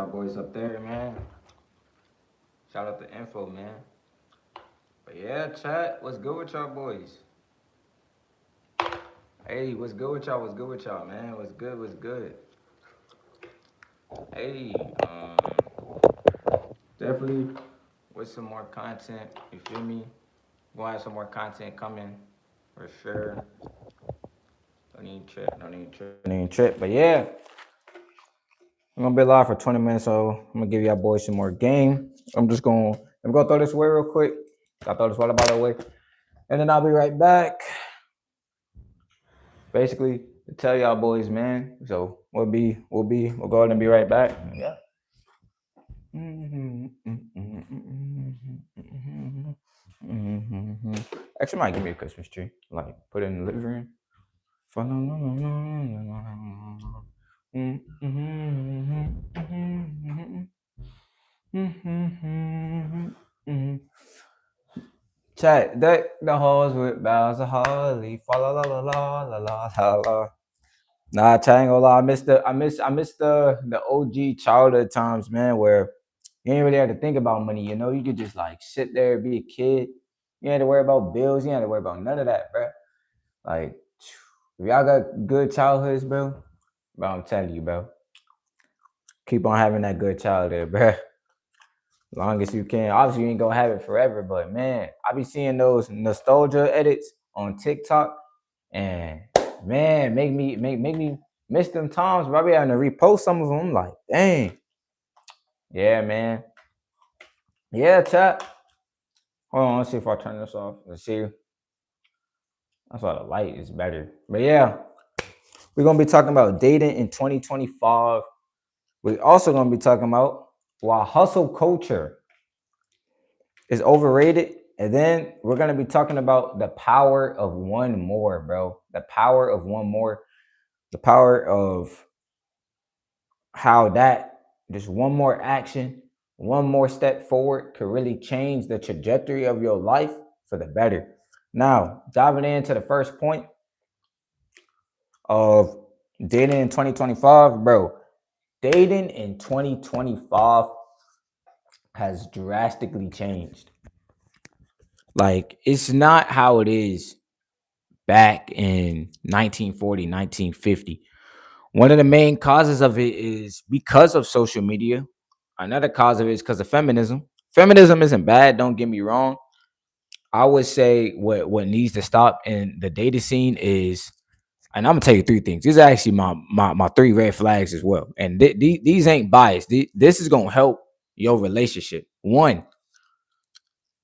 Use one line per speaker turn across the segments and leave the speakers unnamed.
y'all boys up there, man. Shout out to Info, man. But yeah, chat, what's good with y'all boys? Hey, what's good with y'all? What's good with y'all, man? What's good? What's good? Hey, definitely with some more content. You feel me? Gonna have some more content coming for sure. Don't even trip. Don't even trip. Don't even trip. But yeah, I'm gonna be live for 20 minutes, so I'm gonna give y'all boys some more game. I'm gonna throw this away real quick. I'll throw this water bottle away, and then I'll be right back. Basically, to tell y'all boys, man. So we'll go ahead and be right back. Yeah. Actually, might give me a Christmas tree. Like put it in the living room. Chat, deck the halls with boughs of holly. Fa la la la la la la la la. Nah, chat, ain't gonna lie. I miss the OG childhood times, man, where you ain't really have to think about money. You know, you could just like sit there, be a kid. You ain't had to worry about bills. You ain't had to worry about none of that, bro. Like, if y'all got good childhoods, bro, I'm telling you, bro, keep on having that good childhood, bro. Long as you can. Obviously, you ain't gonna have it forever, but man, I be seeing those nostalgia edits on TikTok, and man, make me miss them times. Bro. I be having to repost some of them. I'm like, dang, yeah, man, yeah, chat. Hold on, let's see if I turn this off. Let's see. That's why the light is better. But yeah, we're gonna be talking about dating in 2025. We're also gonna be talking about why hustle culture is overrated. And then we're gonna be talking about the power of one more, bro. The power of one more. The power of how that just one more action, one more step forward could really change the trajectory of your life for the better. Now, diving into the first point of dating in 2025, bro. Dating in 2025 has drastically changed. Like, it's not how it is back in 1940, 1950. One of the main causes of it is because of social media. Another cause of it is because of feminism. Feminism isn't bad, don't get me wrong. I would say what needs to stop in the dating scene is, and I'm gonna tell you three things. These are actually my three red flags as well. And these ain't biased. This is gonna help your relationship. One,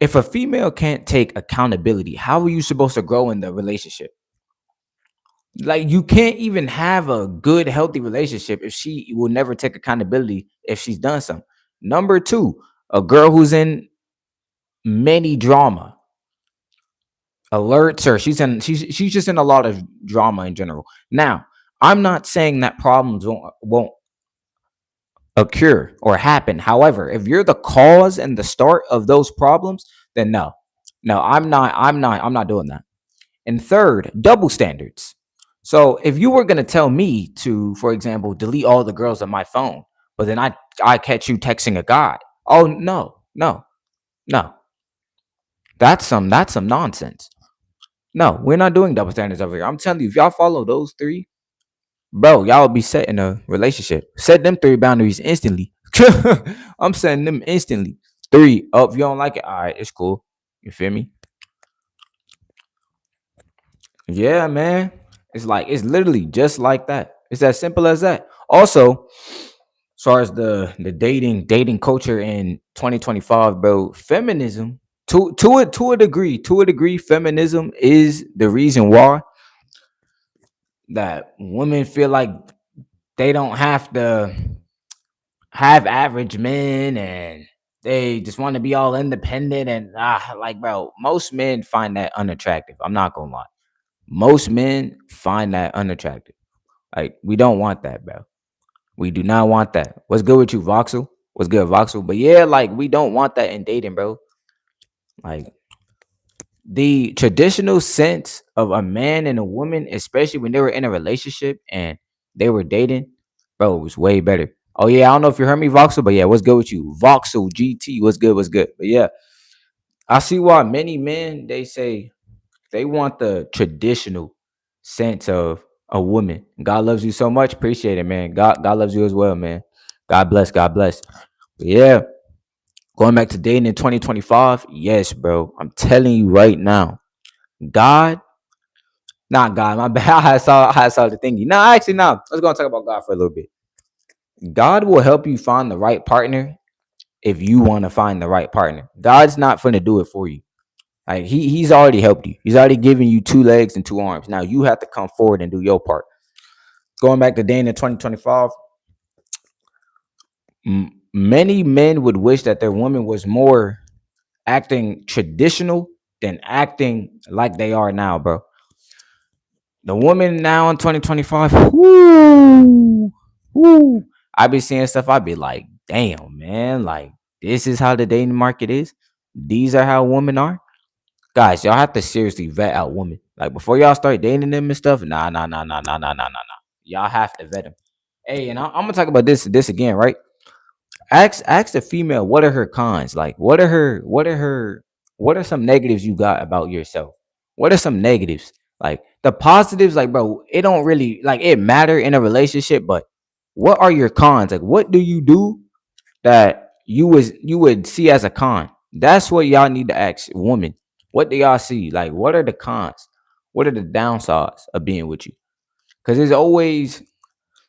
if a female can't take accountability, how are you supposed to grow in the relationship? Like, you can't even have a good, healthy relationship if she will never take accountability if she's done something. Number two, a girl who's in many drama alerts her. She's just in a lot of drama in general. Now, I'm not saying that problems won't occur or happen. However, if you're the cause and the start of those problems, then no. No, I'm not doing that. And third, double standards. So if you were gonna tell me to, for example, delete all the girls on my phone, but then I catch you texting a guy, oh no, no, no, that's some nonsense. No, we're not doing double standards over here. I'm telling you, if y'all follow those three, bro, y'all will be set in a relationship. Set them three boundaries instantly. I'm setting them instantly. Three, oh, if you don't like it, all right, it's cool. You feel me? Yeah, man. It's literally just like that. It's as simple as that. Also, as far as the dating culture in 2025, bro, feminism to a degree, feminism is the reason why that women feel like they don't have to have average men, and they just want to be all independent, and like, bro, most men find that unattractive. I'm not gonna lie. Most men find that unattractive. Like, we don't want that, bro. We do not want that. What's good with you, Voxel? What's good, Voxel? But yeah, like, we don't want that in dating, bro. Like, the traditional sense of a man and a woman, especially when they were in a relationship and they were dating, bro, was way better. Oh yeah, I don't know if you heard me, Voxel, but yeah, what's good with you? Voxel GT, what's good, what's good? But yeah, I see why many men they say they want the traditional sense of a woman. God loves you so much. Appreciate it, man. God loves you as well, man. God bless. God bless. But yeah, going back to dating in 2025. Yes, bro. I'm telling you right now. God, not God. My bad. I saw the thingy. No, actually, no. Let's go and talk about God for a little bit. God will help you find the right partner if you want to find the right partner. God's not going to do it for you. Like he's already helped you. He's already given you two legs and two arms. Now you have to come forward and do your part. Going back to Dana 2025, many men would wish that their woman was more acting traditional than acting like they are now, bro. The woman now in 2025, whoo, whoo. I be seeing stuff. I be like, damn, man, like this is how the dating market is. These are how women are. Guys, y'all have to seriously vet out women. Like before y'all start dating them and stuff. Nah. Y'all have to vet them. Hey, and I'm gonna talk about this again, right? Ask the female what are her cons, like what are some negatives you got about yourself. What are some negatives? Like the positives, like bro, it don't really like it matter in a relationship, but what are your cons? Like what do you do that you would see as a con? That's what y'all need to ask women. What do y'all see? Like what are the cons? What are the downsides of being with you? Because there's always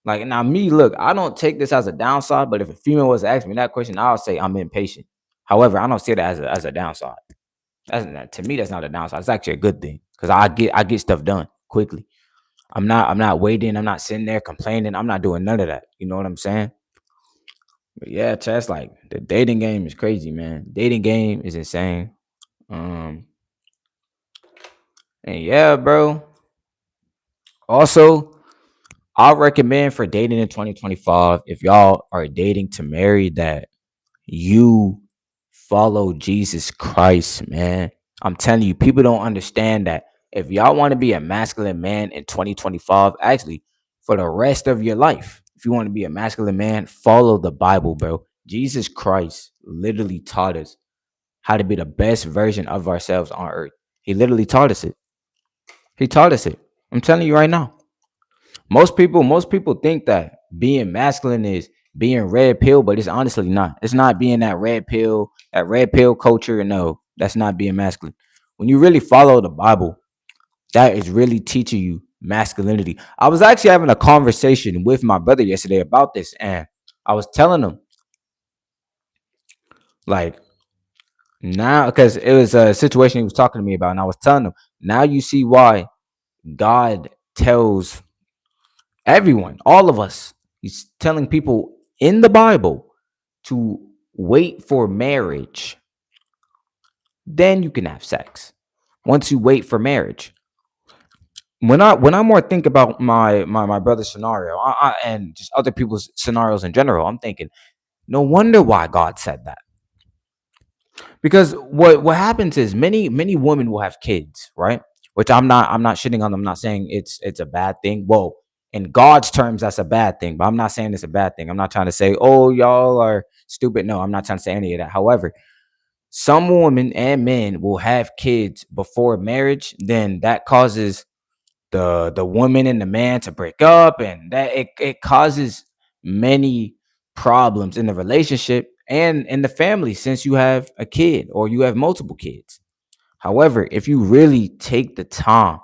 like now me, look, I don't take this as a downside, but if a female was to ask me that question, I'll say I'm impatient. However, I don't see that as a downside. To me, that's not a downside. It's actually a good thing because I get stuff done quickly. I'm not waiting. I'm not sitting there complaining. I'm not doing none of that. You know what I'm saying? But yeah, Chess, like the dating game is crazy, man. Dating game is insane. Um, and yeah, bro. Also, I recommend for dating in 2025, if y'all are dating to marry, that you follow Jesus Christ, man. I'm telling you, people don't understand that. If y'all want to be a masculine man in 2025, actually, for the rest of your life, if you want to be a masculine man, follow the Bible, bro. Jesus Christ literally taught us how to be the best version of ourselves on earth. He literally taught us it. He taught us it. I'm telling you right now. Most people think that being masculine is being red pill, but it's honestly not. It's not being that red pill culture. No, that's not being masculine. When you really follow the Bible, that is really teaching you masculinity. I was actually having a conversation with my brother yesterday about this, and I was telling him like now because it was a situation he was talking to me about, and I was telling him now you see why God tells everyone, all of us. He's telling people in the Bible to wait for marriage. Then you can have sex. Once you wait for marriage. When I more think about my brother's scenario and just other people's scenarios in general, I'm thinking, no wonder why God said that. Because what happens is many women will have kids, right? Which I'm not shitting on them. I'm not saying it's a bad thing. Well, in God's terms, that's a bad thing, but I'm not saying it's a bad thing. I'm not trying to say, oh, y'all are stupid. No, I'm not trying to say any of that. However, some women and men will have kids before marriage, then that causes the woman and the man to break up, and that it causes many problems in the relationship and in the family since you have a kid or you have multiple kids. However, if you really take the time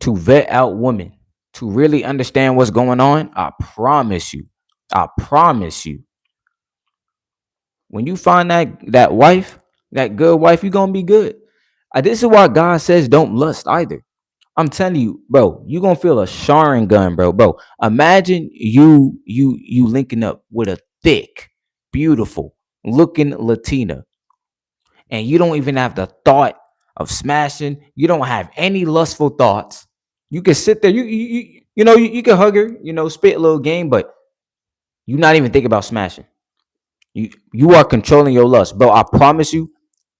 to vet out women, to really understand what's going on, I promise you, when you find that wife, that good wife, you're gonna be good. This is why God says don't lust either. I'm telling you, bro, you gonna feel a sharing gun, bro. Bro, imagine you linking up with a thick, beautiful looking Latina, and you don't even have the thought of smashing. You don't have any lustful thoughts. You can sit there, you can hug her, spit a little game, but you not even think about smashing. You are controlling your lust, bro. I promise you,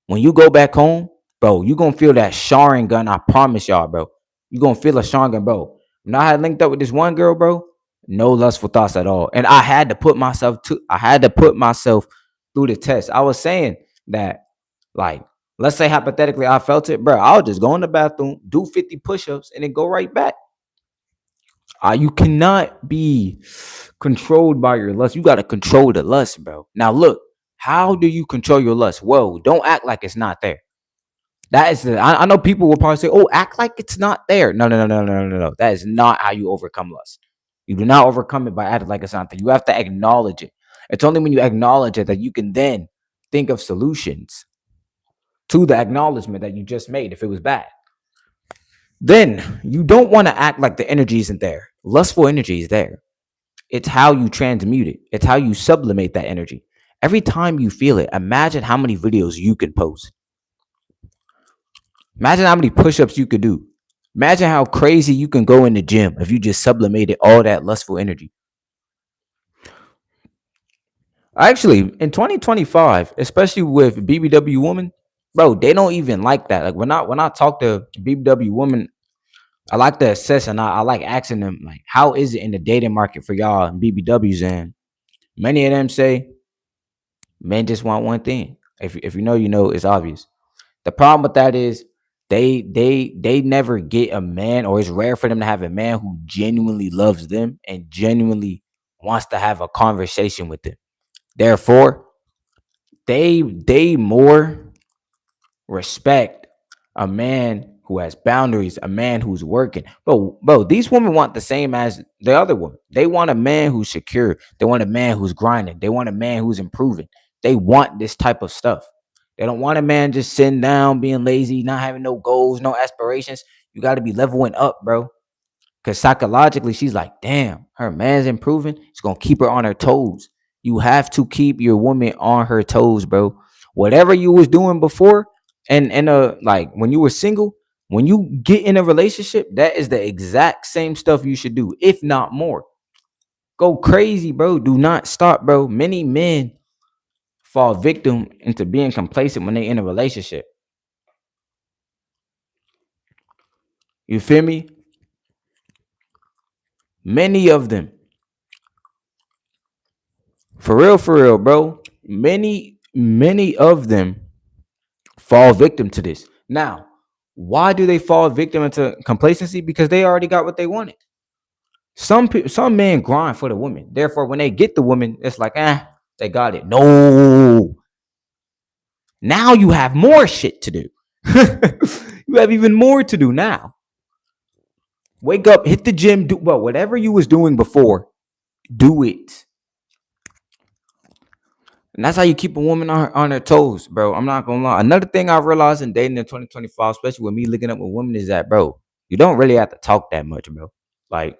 when you go back home, bro, you gonna feel that sharing gun. I promise y'all, bro. You gonna feel a sharing gun, bro. When I had linked up with this one girl, bro. No lustful thoughts at all. And I had to put myself through the test. I was saying that, like, let's say hypothetically I felt it, bro. I'll just go in the bathroom, do 50 push-ups, and then go right back. You cannot be controlled by your lust. You got to control the lust, bro. Now, look, how do you control your lust? Whoa, don't act like it's not there. That is I know people will probably say, "Oh, act like it's not there." No, no, no, no, no, no, no. That is not how you overcome lust. You do not overcome it by acting like it's not there. You have to acknowledge it. It's only when you acknowledge it that you can then think of solutions to the acknowledgement that you just made if it was bad. Then you don't want to act like the energy isn't there. Lustful energy is there. It's how you transmute it. It's how you sublimate that energy. Every time you feel it, imagine how many videos you could post. Imagine how many push-ups you could do. Imagine how crazy you can go in the gym if you just sublimated all that lustful energy. Actually, in 2025, especially with BBW women, bro, they don't even like that. Like when I talk to BBW women, I like to assess and I like asking them like, how is it in the dating market for y'all and BBWs? And many of them say men just want one thing. If you know, you know, it's obvious. The problem with that is they never get a man, or it's rare for them to have a man who genuinely loves them and genuinely wants to have a conversation with them. Therefore, they more respect a man who has boundaries, a man who's working. Bro, these women want the same as the other woman. They want a man who's secure. They want a man who's grinding. They want a man who's improving. They want this type of stuff. They don't want a man just sitting down, being lazy, not having no goals, no aspirations. You got to be leveling up, bro. Because psychologically, she's like, damn, her man's improving. It's going to keep her on her toes. You have to keep your woman on her toes, bro. Whatever you was doing before, and like when you were single, when you get in a relationship, that is the exact same stuff you should do, if not more. Go crazy, bro. Do not stop, bro. Many men fall victim into being complacent when they in a relationship. You feel me? Many of them. For real, bro. Many of them fall victim to this. Now, why do they fall victim into complacency? Because they already got what they wanted. Some men grind for the woman. Therefore, when they get the woman, it's like, they got it. No. Now you have more shit to do. You have even more to do now. Wake up, hit the gym, do well, whatever you was doing before, do it. And that's how you keep a woman on her toes, bro. I'm not gonna lie. Another thing I realized in dating in 2025, especially with me looking up with women, is that, bro, you don't really have to talk that much, bro. Like,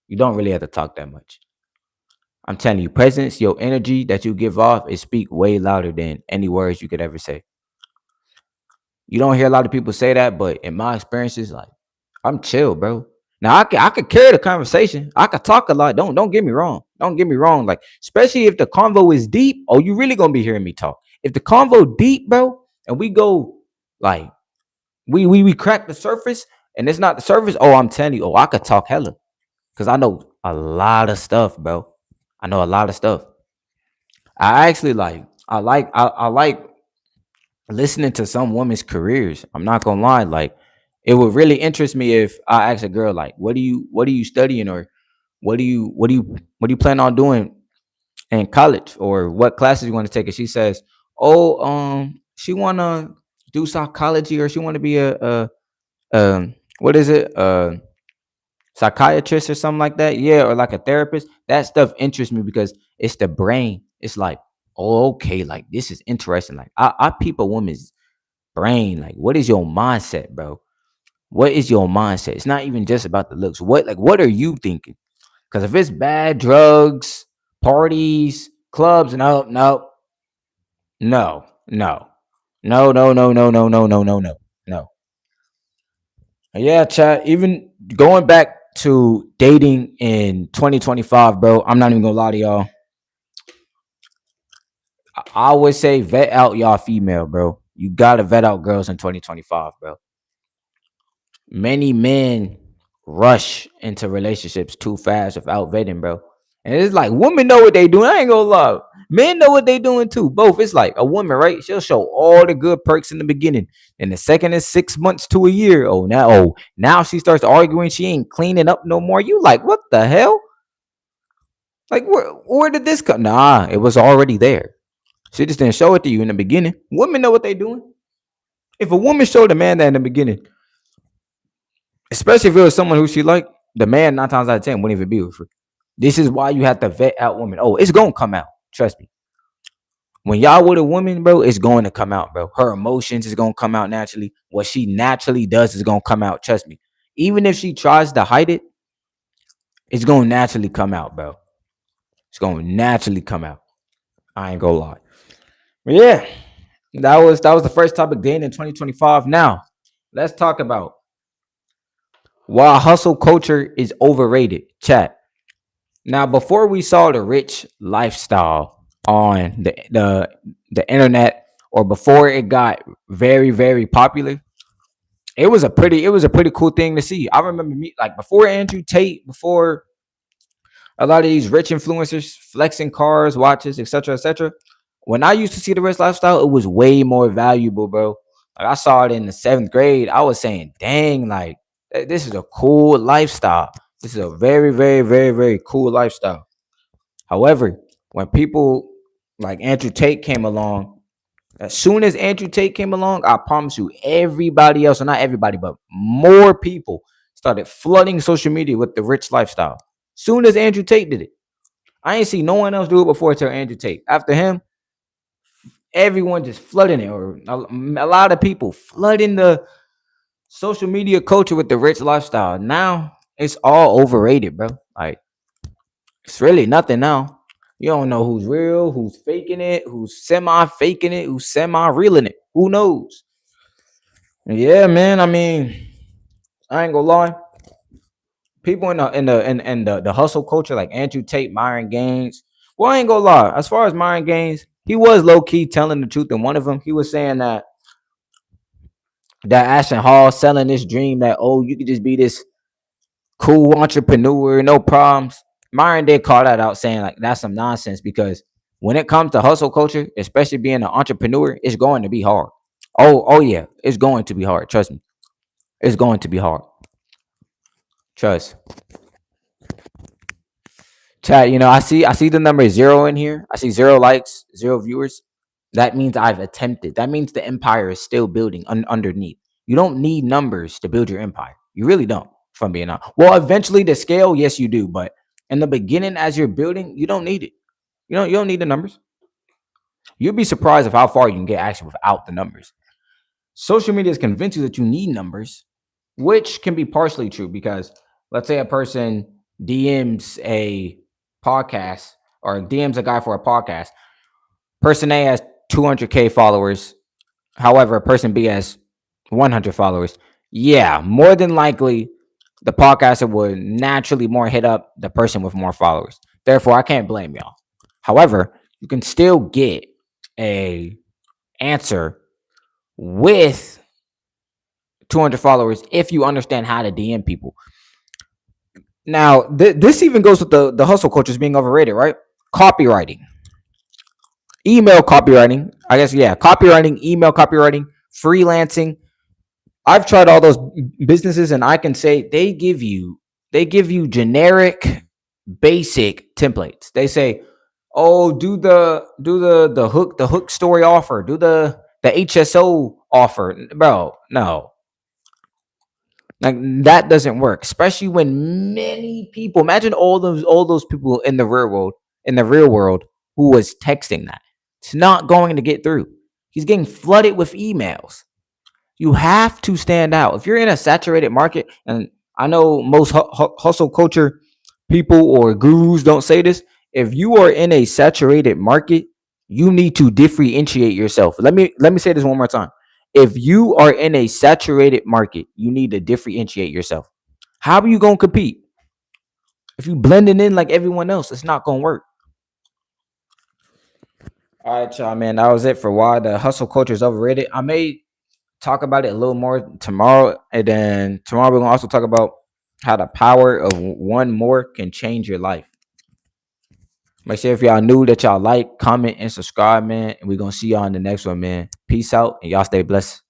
you don't really have to talk that much. I'm telling you, presence, your energy that you give off, it speak way louder than any words you could ever say. You don't hear a lot of people say that, but in my experiences, like, I'm chill, bro. Now I could carry the conversation. I could talk a lot. Don't get me wrong. Don't get me wrong. Like, especially if the convo is deep, oh, you really gonna be hearing me talk. If the convo deep, bro, and we go like we crack the surface and it's not the surface, oh, I'm telling you, oh, I could talk hella. Cause I know a lot of stuff, bro. I know a lot of stuff. I actually I like listening to some women's careers. I'm not gonna lie, like it would really interest me if I ask a girl like, what are you studying, or what do you plan on doing in college, or what classes you want to take? And she says, oh, she wanna do psychology, or she want to be what is it, psychiatrist or something like that. Yeah, or like a therapist. That stuff interests me because it's the brain. It's like, oh, okay, like this is interesting. Like I peep a woman's brain. Like, what is your mindset, bro? What is your mindset? It's not even just about the looks. What are you thinking? Because if it's bad drugs, parties, clubs, no, no, no, no, no, no, no, no, no, no, no, no. Yeah, chat. Even going back to dating in 2025, bro. I'm not even gonna lie to y'all. I always say vet out y'all female, bro. You gotta vet out girls in 2025, bro. Many men rush into relationships too fast without vetting, bro. And it's like women know what they doing. I ain't gonna lie. Men know what they doing too. Both. It's like a woman, right? She'll show all the good perks in the beginning. And the second is 6 months to a year. Now she starts arguing. She ain't cleaning up no more. You like, what the hell? Like, where did this come? Nah, it was already there. She just didn't show it to you in the beginning. Women know what they doing. If a woman showed a man that in the beginning, especially if it was someone who she liked, the man 9 times out of 10 wouldn't even be with her. This is why you have to vet out women. Oh, it's gonna come out. Trust me. When y'all with a woman, bro, it's going to come out, bro. Her emotions is gonna come out naturally. What she naturally does is gonna come out. Trust me. Even if she tries to hide it, it's gonna naturally come out, bro. It's gonna naturally come out. I ain't gonna lie. But yeah, that was the first topic then in 2025. Now, let's talk about why hustle culture is overrated. Chat. Now, before we saw the rich lifestyle on the internet, or before it got very very popular, it was a pretty cool thing to see. I remember me like before Andrew Tate, before a lot of these rich influencers flexing cars, watches, etc., etc. When I used to see the rich lifestyle, it was way more valuable, bro. Like I saw it in the 7th grade. I was saying, "Dang, like this is a cool lifestyle. This is a very, very, very, very cool lifestyle." However, when people like Andrew Tate came along, as soon as Andrew Tate came along, I promise you, everybody else, or not everybody, but more people started flooding social media with the rich lifestyle. Soon as Andrew Tate did it, I ain't see no one else do it before until Andrew Tate. After him, everyone just flooding it, or a lot of people flooding the social media culture with the rich lifestyle. Now it's all overrated, bro. Like it's really nothing now. You don't know who's real, who's faking it, who's semi faking it, who's semi reeling it. Who knows? Yeah, man. I mean, I ain't gonna lie. People in the hustle culture like Andrew Tate, Myron Gaines. Well, I ain't gonna lie. As far as Myron Gaines, he was low key telling the truth. In one of them, he was saying that Ashton Hall selling this dream that, oh, you could just be this cool entrepreneur, no problems. Myron did call that out, saying like that's some nonsense, because when it comes to hustle culture, especially being an entrepreneur, it's going to be hard. Oh yeah, it's going to be hard. Trust me, it's going to be hard. Trust. Chat. I see the number zero in here. I see 0 likes, 0 viewers. That means I've attempted. That means the empire is still building underneath. You don't need numbers to build your empire. You really don't. If I'm being honest. Well, eventually the scale, yes, you do. But in the beginning, as you're building, you don't need it. You don't need the numbers. You'll be surprised of how far you can get actually without the numbers. Social media has convinced you that you need numbers, which can be partially true, because let's say a person DMs a podcast, or DMs a guy for a podcast. Person A has 200K followers. However, person B has 100 followers. Yeah, more than likely, the podcaster would naturally more hit up the person with more followers. Therefore, I can't blame y'all. However, you can still get a answer with 200 followers if you understand how to DM people. Now, this even goes with the hustle cultures being overrated, right? Copywriting, email copywriting, I guess, yeah, copywriting, email copywriting, freelancing. I've tried all those businesses, and I can say they give you generic, basic templates. They say, "Oh, do the hook story offer, do the HSO offer." Bro, no. Like that doesn't work, especially when many people, imagine all those people in the real world who was texting that. It's not going to get through. He's getting flooded with emails. You have to stand out. If you're in a saturated market, and I know most hustle culture people or gurus don't say this, if you are in a saturated market, you need to differentiate yourself. Let me say this one more time. If you are in a saturated market, you need to differentiate yourself. How are you going to compete? If you blending in like everyone else, it's not going to work. All right, y'all, man. That was it for why the hustle culture is overrated. I may talk about it a little more tomorrow, and then tomorrow we're gonna also talk about How the power of one more can change your life. Make sure if y'all new that y'all like, comment, and subscribe, man. And we're gonna see y'all in the next one, man. Peace out and y'all stay blessed.